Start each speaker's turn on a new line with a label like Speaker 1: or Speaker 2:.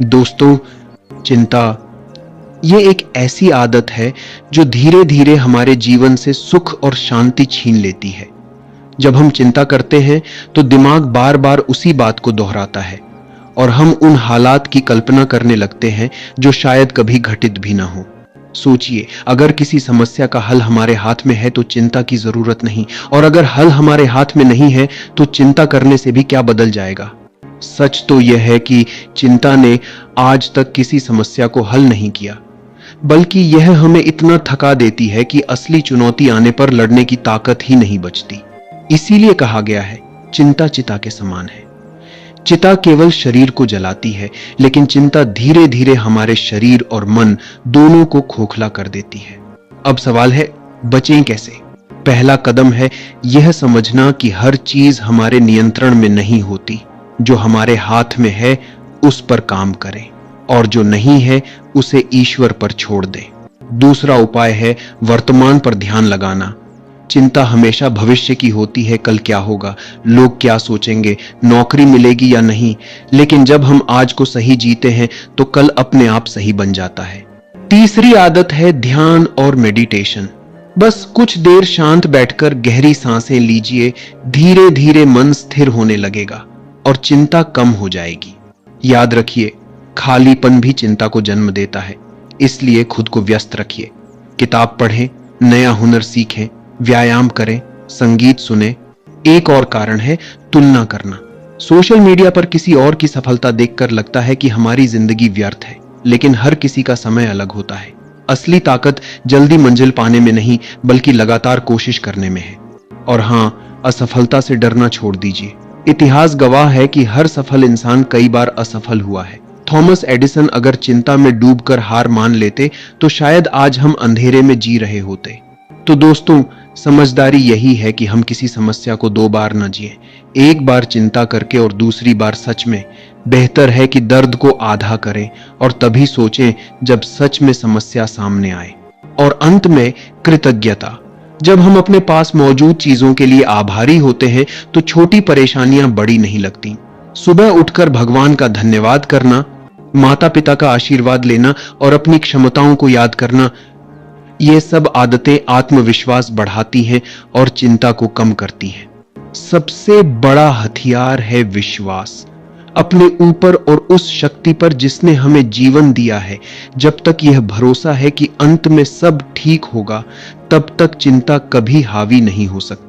Speaker 1: दोस्तों, चिंता ये एक ऐसी आदत है जो धीरे धीरे हमारे जीवन से सुख और शांति छीन लेती है। जब हम चिंता करते हैं तो दिमाग बार बार उसी बात को दोहराता है और हम उन हालात की कल्पना करने लगते हैं जो शायद कभी घटित भी ना हो। सोचिए, अगर किसी समस्या का हल हमारे हाथ में है तो चिंता की जरूरत नहीं, और अगर हल हमारे हाथ में नहीं है तो चिंता करने से भी क्या बदल जाएगा। सच तो यह है कि चिंता ने आज तक किसी समस्या को हल नहीं किया, बल्कि यह हमें इतना थका देती है कि असली चुनौती आने पर लड़ने की ताकत ही नहीं बचती। इसीलिए कहा गया है, चिंता चिता के समान है। चिता केवल शरीर को जलाती है, लेकिन चिंता धीरे धीरे हमारे शरीर और मन दोनों को खोखला कर देती है। अब सवाल है, बचें कैसे? पहला कदम है यह समझना कि हर चीज हमारे नियंत्रण में नहीं होती। जो हमारे हाथ में है उस पर काम करें, और जो नहीं है उसे ईश्वर पर छोड़ दें। दूसरा उपाय है वर्तमान पर ध्यान लगाना। चिंता हमेशा भविष्य की होती है, कल क्या होगा, लोग क्या सोचेंगे, नौकरी मिलेगी या नहीं। लेकिन जब हम आज को सही जीते हैं तो कल अपने आप सही बन जाता है। तीसरी आदत है ध्यान और मेडिटेशन। बस कुछ देर शांत बैठकर गहरी सांसें लीजिए, धीरे धीरे मन स्थिर होने लगेगा और चिंता कम हो जाएगी। याद रखिए, खालीपन भी चिंता को जन्म देता है, इसलिए खुद को व्यस्त रखिए। किताब पढ़ें, नया हुनर सीखें, व्यायाम करें, संगीत सुने। एक और कारण है तुलना करना। सोशल मीडिया पर किसी और की सफलता देखकर लगता है कि हमारी जिंदगी व्यर्थ है, लेकिन हर किसी का समय अलग होता है। असली ताकत जल्दी मंजिल पाने में नहीं, बल्कि लगातार कोशिश करने में है। और हां, असफलता से डरना छोड़ दीजिए। इतिहास गवाह है कि हर सफल इंसान कई बार असफल हुआ है। थॉमस एडिसन अगर चिंता में डूबकर हार मान लेते तो शायद आज हम अंधेरे में जी रहे होते। तो दोस्तों, समझदारी यही है कि हम किसी समस्या को दो बार न जिए, एक बार चिंता करके और दूसरी बार सच में। बेहतर है कि दर्द को आधा करें और तभी सोचें जब सच में समस्या सामने आए। और अंत में कृतज्ञता। जब हम अपने पास मौजूद चीजों के लिए आभारी होते हैं तो छोटी परेशानियां बड़ी नहीं लगती। सुबह उठकर भगवान का धन्यवाद करना, माता पिता का आशीर्वाद लेना और अपनी क्षमताओं को याद करना, ये सब आदतें आत्मविश्वास बढ़ाती हैं और चिंता को कम करती हैं। सबसे बड़ा हथियार है विश्वास, अपने ऊपर और उस शक्ति पर जिसने हमें जीवन दिया है। जब तक यह भरोसा है कि अंत में सब ठीक होगा, तब तक चिंता कभी हावी नहीं हो सकती।